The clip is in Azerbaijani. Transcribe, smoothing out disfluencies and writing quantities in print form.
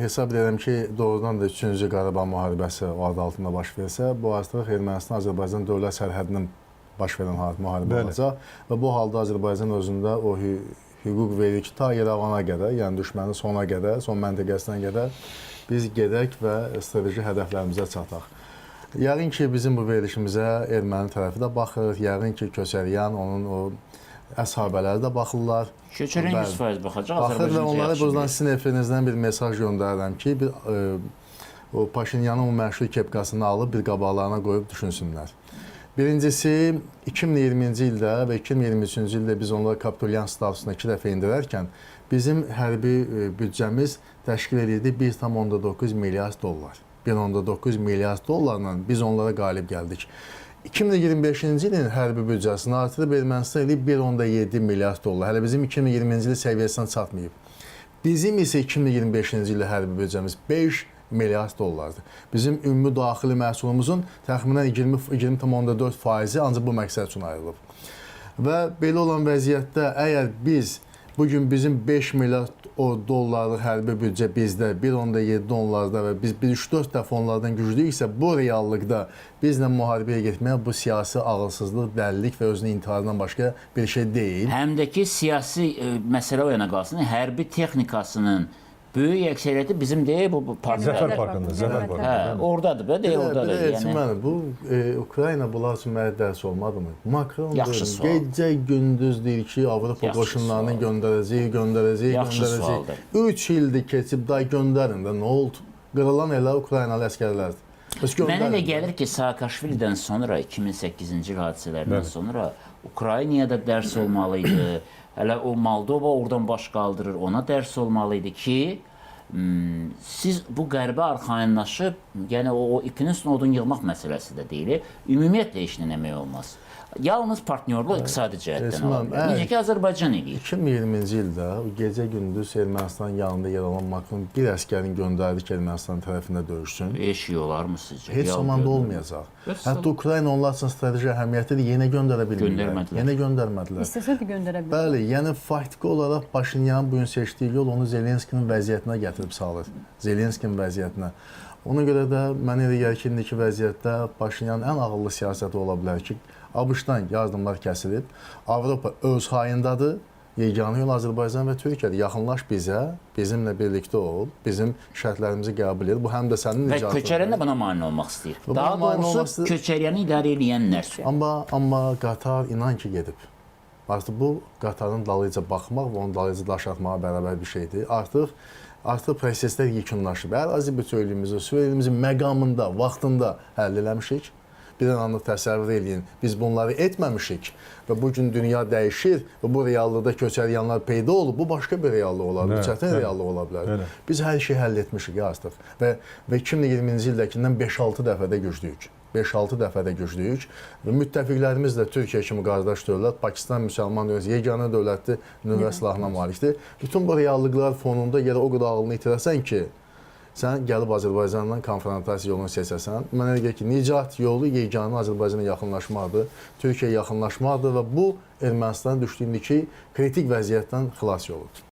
Hesab edirəm ki, doğrudan da 3-cü Qarabağ müharibəsi o adı altında baş versə, bu artıq Ermənistan-Azərbaycan dövlət sərhədinin baş verən müharibə olacaq və bu halda Azərbaycan özündə o hüquq verir ki, ta İrəvana qədər, yəni düşmənin sona qədər, son məntəqəsinə qədər biz gedək və strateji hədəflərimizə çataq. Yəqin ki, bizim bu verilişimizə erməni tərəfi də baxır, yəqin ki, Köçəryan, onun o əshabələri də baxırlar. Köçərən 100% baxacaq. Baxır və onlara buradan sizin efirinizdən bir mesaj göndərirəm ki, o Paşinyanın o məşhur kepkasını alıb bir qabaqlarına qoyub düşünsünlər. Birincisi, 2020-ci ildə və 2023-cü ildə biz onları kapitulyan statusuna 2 dəfə indirərkən bizim hərbi büdcəmiz təşkil edirdi 1,9 milyard dollar. 1,9 milyard dollarla biz onlara qalib gəldik. 2025-ci ilin hərbi büdcəsini artırıb Ermənistan edib 1,7 milyard dollar. Hələ bizim 2020-ci il səviyyəsinə çatmayıb. Bizim isə 2025-ci ildə hərbi büdcəmiz 5 milyard dollardır. Bizim ümumi daxili məhsulumuzun təxminən 20,4% ancaq bu məqsəd üçün ayrılıb. Və belə olan vəziyyətdə əgər biz bugün bizim 5 milyard dollarlıq hərbi büdcə bizdə 1,7 onlarda və biz 3-4 dəfə onlardan güclüyüksə, bu reallıqda bizlə müharibəyə getməyə bu siyasi ağılsızlıq, dəlilik və özünün intiharından başqa bir şey deyil. Həm də ki, siyasi məsələ o yana qalsın, hərbi texnikasının böyük əksəriyyəti bizim deyil, bu partiyada. Zəfər Parkında, Zəfər Parkında. Hə, oradadır, deyil, oradadır. Yəni, bu Ukrayna bunlar üçün mənə dərs olmadı mı? Makron gecə gündüz deyir ki, Avropa qoşunlarını göndərəcək. 3 ildir keçib, day göndərin də, nə oldu? Qırılan elə Ukraynalı əskərlərdir. Mənə elə gəlir ki, Saakashvilidən sonra, 2008-ci il hadisələrindən sonra Ukraynaya da dərs olmalı idi. Hələ o Moldova oradan baş qaldırır, ona dərs olmalı idi ki, siz bu qərbə arxayınlaşıb, yəni o ipinin üstünə odun yığmaq məsələsi də deyil, ümumiyyətlə işlə əmək olmaz. Yalnız partnyorluq iqtisadi cəhətdən olabilir. Necə ki, Azərbaycan eləyir. 2020-ci ildə gecə-gündüz Ermənistanın yanında yer alan Makron bir əskərin göndərdi ki, Ermənistan tərəfində döyüşsün. Eşik olar mı sizcə? Heç zamanda olmayacaq. Hətta Ukrayna onlar üçün strateji əhəmiyyətlidir, yenə göndərə bilmirlər. Yenə göndərmədilər. İstəsə də göndərə bilmirlər. Bəli, yəni faktiki olaraq Paşinyanın bugün seçdiyi yol onu Zelenskinin vəziyyətinə gətirib salır. Zelenskinin vəziyyətinə. Ona görə də mənə elə gəlir ki, indiki vəziyyətdə Paşinyanın ən ağıllı siyasəti ola bilər ki, ABŞ-dan yardımlar kəsilib, Avropa öz hayındadır, yeganə yol Azərbaycan və Türkiyədir. Yaxınlaş bizə, bizimlə birlikdə ol, bizim şərtlərimizi qəbul edir. Bu həm də sənin icazın. Və Köçəryan da buna mane olmaq istəyir. Daha doğrusu Köçəryanı idarə edən Amma Qatar inan ki gedib. Artıq bu Qatarın dalıyca baxmaq və onun dalıyca daş atmağa bərabər bir şeydir. Artıq proseslər yekunlaşıb. Ərazi bütövlüyümüzü, suverenimizin məqamında, vaxtında həll eləmişik. Bir anlıq təsəvvür eləyin, biz bunları etməmişik və bugün dünya dəyişir və bu reallıqda Köçəryanlar peyda olub, bu başqa bir reallıq olar, bu çətin reallıq ola bilər. Biz hər şeyi həll etmişik artıq və 2020-ci ildəkindən 5-6 dəfədə güclüyük. 5-6 dəfədə güclüyük və müttəfiqlərimiz də Türkiyə kimi qardaş dövlət, Pakistan müsəlman dövləti, yeganə dövlətdir, nüvə silahına malikdir. Bütün bu reallıqlar fonunda gələ o qədər ağlını itirəsən ki, sən gəlib Azərbaycanla konfrontasiya yolunu seçəsən. Mənə elə gəlir ki, nicat yolu yeganə Azərbaycana yaxınlaşmaqdır, Türkiyəyə yaxınlaşmaqdır və bu Ermənistanın düşdüyündəki kritik vəziyyətdən xilas yoludur.